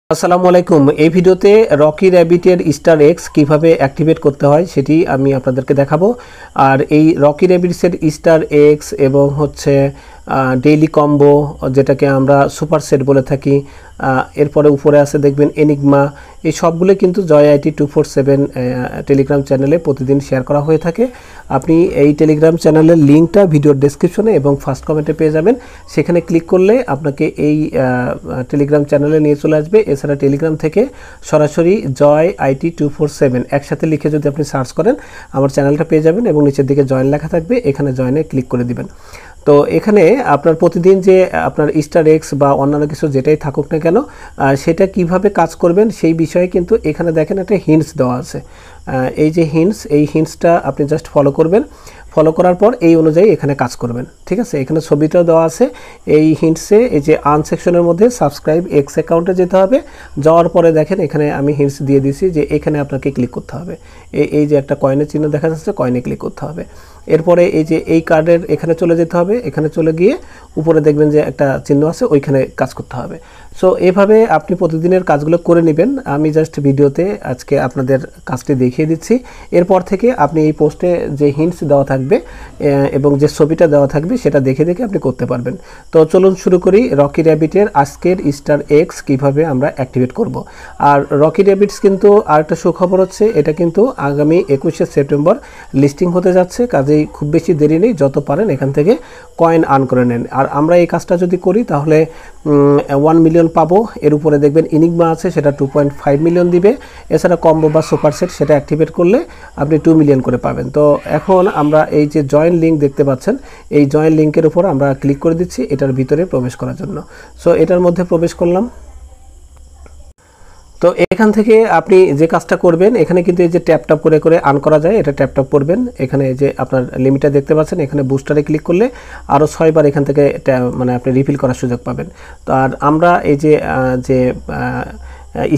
আসসালামু আলাইকুম। এই ভিডিওতে রকি র্যাবিটের স্টার এক্স কীভাবে অ্যাক্টিভেট করতে হয় সেটি আমি আপনাদেরকে দেখাবো। আর এই রকি র্যাবিটসের স্টার এক্স এবং হচ্ছে ডেইলি কম্বো, যেটাকে আমরা সুপার সেট বলে থাকি, এরপরে উপরে আছে দেখবেন এনিগমা, এই সবগুলো কিন্তু জয় আইটি 247 টেলিগ্রাম চ্যানেলে প্রতিদিন শেয়ার করা হয়ে থাকে। আপনি এই টেলিগ্রাম চ্যানেলের লিঙ্কটা ভিডিওর ডেসক্রিপশনে এবং ফার্স্ট কমেন্টে পেয়ে যাবেন। সেখানে ক্লিক করলে আপনাকে এই টেলিগ্রাম চ্যানেলে নিয়ে চলে আসবে। এছাড়া টেলিগ্রাম থেকে সরাসরি জয় আইটি 247 একসাথে লিখে যদি আপনি সার্চ করেন আমার চ্যানেলটা পেয়ে যাবেন এবং নিচের দিকে জয়েন লেখা থাকবে, এখানে জয়েনে ক্লিক করে দিবেন। তো এখানে আপনার প্রতিদিন যে আপনার স্টার এক্স বা অন্যান্য কিছু যেটাই থাকুক না কেন সেটা কিভাবে কাজ করবেন সেই বিষয়ে কিন্তু এখানে দেখেন একটা হিন্টস দেওয়া আছে। এই যে হিন্টস, এই হিন্টসটা আপনি জাস্ট ফলো করবেন। ফলো করার পর এই অনুযায়ী এখানে কাজ করবেন, ঠিক আছে। এখানে ছবিটাও দেওয়া আছে। এই হিন্টসে এই যে আন সেকশনের মধ্যে সাবস্ক্রাইব এক্স অ্যাকাউন্টে যেতে হবে। যাওয়ার পরে দেখেন এখানে আমি হিন্টস দিয়ে দিছি যে এখানে আপনাকে ক্লিক করতে হবে। এই যে একটা কয়েনের চিহ্ন দেখা যাচ্ছে, কয়েনে ক্লিক করতে হবে। এরপরে এই যে এই কার্ডের এখানে চলে যেতে হবে। এখানে চলে গিয়ে উপরে দেখবেন যে একটা চিহ্ন আছে, ওইখানে কাজ করতে হবে। সো এভাবে আপনি প্রতিদিনের কাজগুলো করে নেবেন। আমি জাস্ট ভিডিওতে আজকে আপনাদের কাজটি দেখিয়ে দিচ্ছি। এরপর থেকে আপনি এই পোস্টে যে হিন্টস দেওয়া থাকবে এবং যে ছবিটা দেওয়া থাকবে সেটা দেখে দেখে আপনি করতে পারবেন। তো চলুন শুরু করি রকি র্যাবিটের আজকের স্টার এক্স কিভাবে আমরা অ্যাক্টিভেট করব। আর রকি র্যাবিটস কিন্তু আরেকটা সুখবর হচ্ছে, এটা কিন্তু আগামী 21শে সেপ্টেম্বর লিস্টিং হতে যাচ্ছে। কাজেই খুব বেশি দেরি নেই, যত পারেন এখান থেকে কয়েন আর্ন করে নেন। আর আমরা এই কাজটা যদি করি তাহলে 1 মিলিয়ন পাবো। এর উপরে দেখবেন ইনিগমা আছে, সেটা 2.5 মিলিয়ন দিবে। এছাড়া কম্বো বা সুপার সেট সেটা অ্যাক্টিভেট করলে আপনি 2 মিলিয়ন করে পাবেন। তো এখন আমরা এই যে জয়েন লিঙ্ক দেখতে পাচ্ছেন, এই জয়েন লিঙ্কের উপর আমরা ক্লিক করে দিচ্ছি এটার ভিতরে প্রবেশ করার জন্য। সো এটার মধ্যে প্রবেশ করলাম। তো এখান থেকে আপনি যে কাজটা করবেন, এখানে কিন্তু এই যে ট্যাপ ট্যাপ করে করে আর্ন করা যায়, এটা ট্যাপ ট্যাপ করবেন। এখানে যে আপনার লিমিটটা দেখতে পাচ্ছেন, এখানে বুস্টারে ক্লিক করলে আরও 6 বার এখান থেকে মানে আপনি রিফিল করার সুযোগ পাবেন। তো আর আমরা এই যে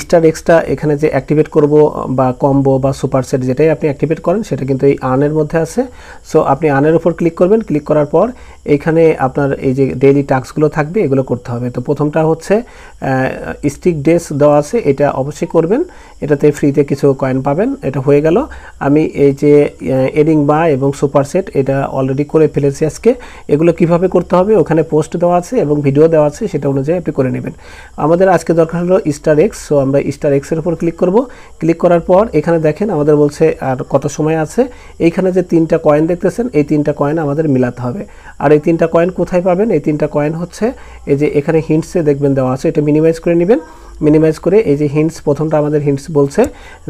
স্টার এক্সটা এখানে যে অ্যাক্টিভেট করব বা কম্বো বা সুপার সেট যেটাই আপনি অ্যাক্টিভেট করেন সেটা কিন্তু এই আর্নের মধ্যে আছে। সো আপনি আর্নের উপর ক্লিক করবেন। ক্লিক করার পর এখানে আপনার এই যে ডেইলি টাস্কগুলো থাকবে এগুলো করতে হবে। তো প্রথমটা হচ্ছে স্টিক ডেস দেওয়া আছে, এটা অবশ্যই করবেন। এটাতে ফ্রিতে কিছু কয়েন পাবেন। এটা হয়ে গেল। আমি এই যে এনিগমা এবং সুপার সেট এটা অলরেডি করে ফেলেছি আজকে। এগুলো কিভাবে করতে হবে ওখানে পোস্ট দেওয়া আছে এবং ভিডিও দেওয়া আছে, সেটা অনুযায়ী আপনি করে নেবেন। আমাদের আজকে দরকার হলো স্টার এক্স। সো আমরা স্টার এক্সের উপর ক্লিক করব। ক্লিক করার পর এখানে দেখেন আমাদের বলছে আর কত সময় আছে। এইখানে যে 3টা কয়েন দেখতেছেন, এই 3টা কয়েন আমাদের মিলাতে হবে। আর এই 3টা কয়েন কোথায় পাবেন? এই 3টা কয়েন হচ্ছে এই যে এখানে হিন্টসে দেখবেন দেওয়া আছে, এটা মিনিমাইজ করে নেবেন। মিনিমাইজ করে এই যে হিন্টস, প্রথমটা আমাদের হিন্টস বলছে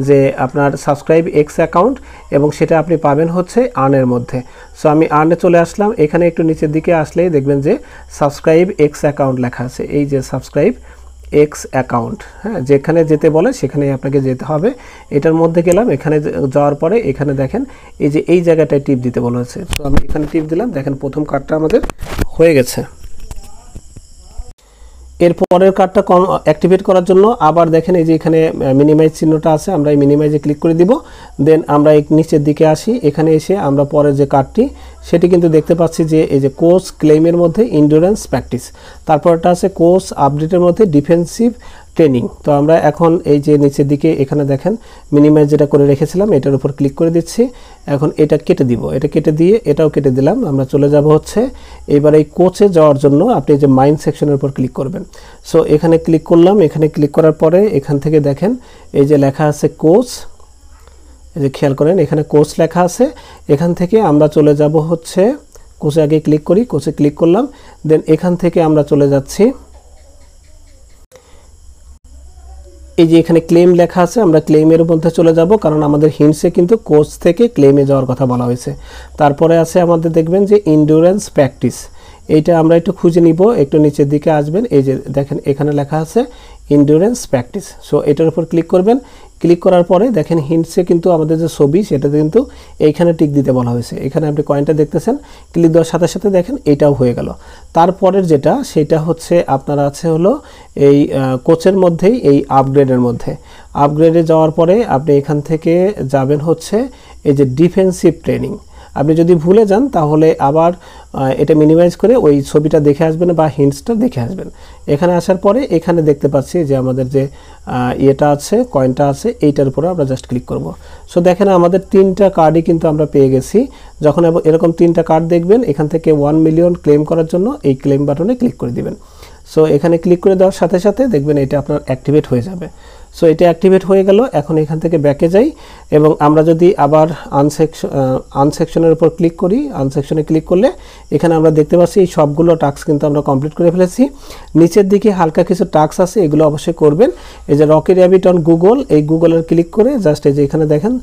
যে আপনার সাবস্ক্রাইব এক্স অ্যাকাউন্ট এবং সেটা আপনি পাবেন হচ্ছে আর্নের মধ্যে। সো আমি আর্নে চলে আসলাম। এখানে একটু নিচের দিকে আসলেই দেখবেন যে সাবস্ক্রাইব এক্স অ্যাকাউন্ট লেখা আছে। এই যে সাবস্ক্রাইব এক্স অ্যাকাউন্ট, হ্যাঁ, যেখানে যেতে বলে সেখানেই আপনাকে যেতে হবে। এটার মধ্যে গেলাম। এখানে যাওয়ার পরে এখানে দেখেন এই যে এই জায়গাটায় টিপ দিতে বলা হয়েছে। তো আমি এখানে টিপ দিলাম। দেখেন প্রথম কার্ডটা আমাদের হয়ে গেছে। এর পরের কার্ডটা অ্যাক্টিভেট করার জন্য আবার দেখেন এই যে এখানে মিনিমাইজ চিহ্নটা আছে, আমরা এই মিনিমাইজে ক্লিক করে দিব। দেন আমরা এই নিচের দিকে আসি। এখানে এসে আমরা পরের যে কার্ডটি সেটি কিন্তু দেখতে পাচ্ছি যে এই যে কোর্স ক্লেমের মধ্যে ইন্ডুরেন্স প্র্যাকটিস, তারপরটা আছে কোর্স আপডেটের মধ্যে ডিফেন্সিভ ট্রেনিং। তো আমরা এখন এই যে নিচের দিকে এখানে দেখেন মিনিমাইজ যেটা করে রেখেছিলাম এটার উপর ক্লিক করে দিচ্ছি। এখন এটা কেটে দিব, এটা কেটে দিয়ে এটাও কেটে দিলাম। আমরা চলে যাব হচ্ছে এবার এই কোচে যাওয়ার জন্য আপনি যে মাইন্ড সেকশনের উপর ক্লিক করবেন। সো এখানে ক্লিক করলাম। এখানে ক্লিক করার পরে এখান থেকে দেখেন এই যে লেখা আছে কোচ, এই যে খেয়াল করেন এখানে কোচ লেখা আছে। এখান থেকে আমরা চলে যাব হচ্ছে কোচে, আগে ক্লিক করি, কোচে ক্লিক করলাম। দেন এখান থেকে আমরা চলে যাচ্ছি এই যে এখানে ক্লেম লেখা আছে, আমরা ক্লেমের মধ্যে চলে যাব কারণ আমাদের হিন্টসে কিন্তু কোচ থেকে ক্লেমে যাওয়ার কথা বলা হয়েছে। তারপরে আছে আমাদের দেখবেন যে ইন্ডুরেন্স প্র্যাকটিস, এইটা আমরা একটু খুঁজে নিব। একটু নিচের দিকে আসবেন, এই যে দেখেন এখানে লেখা আছে ইন্ডুরেন্স প্র্যাকটিস। সো এটার উপর ক্লিক করবেন। ক্লিক করার পরে দেখেন হিন্টসে কিন্তু আমাদের যে ছবি সেটাতে কিন্তু এইখানে টিক দিতে বলা হয়েছে। এখানে আপনি কয়েনটা দেখতেছেন, ক্লিক দেওয়ার সাথে সাথে দেখেন এটাও হয়ে গেল। তারপরের যেটা সেটা হচ্ছে আপনার আছে হলো এই কোচের মধ্যেই এই আপগ্রেডের মধ্যে। আপগ্রেডে যাওয়ার পরে আপনি এখান থেকে যাবেন হচ্ছে এই যে ডিফেন্সিভ ট্রেনিং। আপনি যদি ভুলে যান তাহলে আবার এটা মিনিমাইজ করে ওই ছবিটা দেখে আসবেন বা হিন্টসটা দেখে আসবেন। এখানে আসার পরে এখানে দেখতে পাচ্ছি যে আমাদের যে ইয়েটা আছে, কয়েনটা আছে, এইটার উপরে আমরা জাস্ট ক্লিক করব। সো দেখেন আমাদের 3টা কার্ডই কিন্তু আমরা পেয়ে গেছি। যখন এরকম 3টা কার্ড দেখবেন, এখান থেকে 1 মিলিয়ন ক্লেম করার জন্য এই ক্লেম বাটনে ক্লিক করে দিবেন। সো এখানে ক্লিক করে দেওয়ার সাথে সাথে দেখবেন এটা আপনার অ্যাক্টিভেট হয়ে যাবে। সো এটা অ্যাক্টিভেট হয়ে গেল। এখন এখান থেকে ব্যাকে যাই এবং আমরা যদি আবার আনসেকশনের উপর ক্লিক করি, আনসেকশনে ক্লিক করলে এখানে আমরা দেখতে পাচ্ছি এই সবগুলো টাস্ক কিন্তু আমরা কমপ্লিট করে ফেলেছি। নিচের দিকে হালকা কিছু টাস্ক আছে, এগুলো অবশ্যই করবেন। এই যে রকি র্যাবিট অন গুগল, এই গুগলের ক্লিক করে জাস্ট এই যে এখানে দেখেন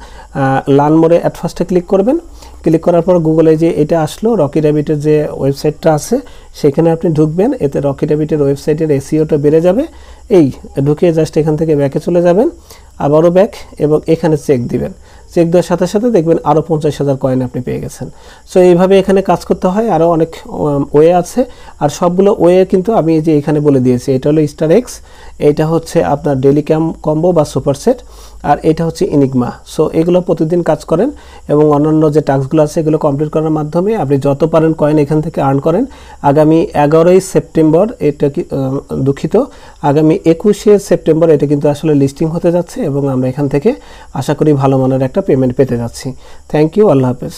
লার্ন মোরে অ্যাট ফার্স্টে ক্লিক করবেন। ক্লিক করার পর গুগলে যে এটা আসলো রকি র্যাবিটের যে ওয়েবসাইটটা আছে সেখানে আপনি ঢুকবেন। এতে রকি র্যাবিটের ওয়েবসাইটের এসইওটা বেড়ে যাবে। এই ঢুকে জাস্ট এখান থেকে ব্যাকে চলে যাবেন, আবারও ব্যাক, এবং এখানে চেক দিবেন। চেক দেওয়ার সাথে সাথে দেখবেন আরও 50,000 কয়েন আপনি পেয়ে গেছেন। সো এইভাবে এখানে কাজ করতে হয়। আরও অনেক ওয়ে আছে, আর সবগুলো ওয়ে কিন্তু আমি যে এখানে বলে দিয়েছি। এটা হলো স্টার এক্স, এটা হচ্ছে আপনার ডেলি কম্বো বা সুপার সেট, আর এটা হচ্ছে ইনিগমা। সো এগুলো প্রতিদিন কাজ করেন এবং অন্যান্য যে টাস্কগুলো আছে এগুলো কমপ্লিট করার মাধ্যমে আপনি যত পারেন কয়েন এখান থেকে আর্ন করেন। আগামী 11ই সেপ্টেম্বর, এটা কি দুঃখিত, আগামী 21শে সেপ্টেম্বর এটা কিন্তু আসলে লিস্টিং হতে যাচ্ছে এবং আমরা এখান থেকে আশা করি ভালো মানের একটা পেমেন্ট পেতে যাচ্ছি। থ্যাংক ইউ, আল্লাহ হাফেজ।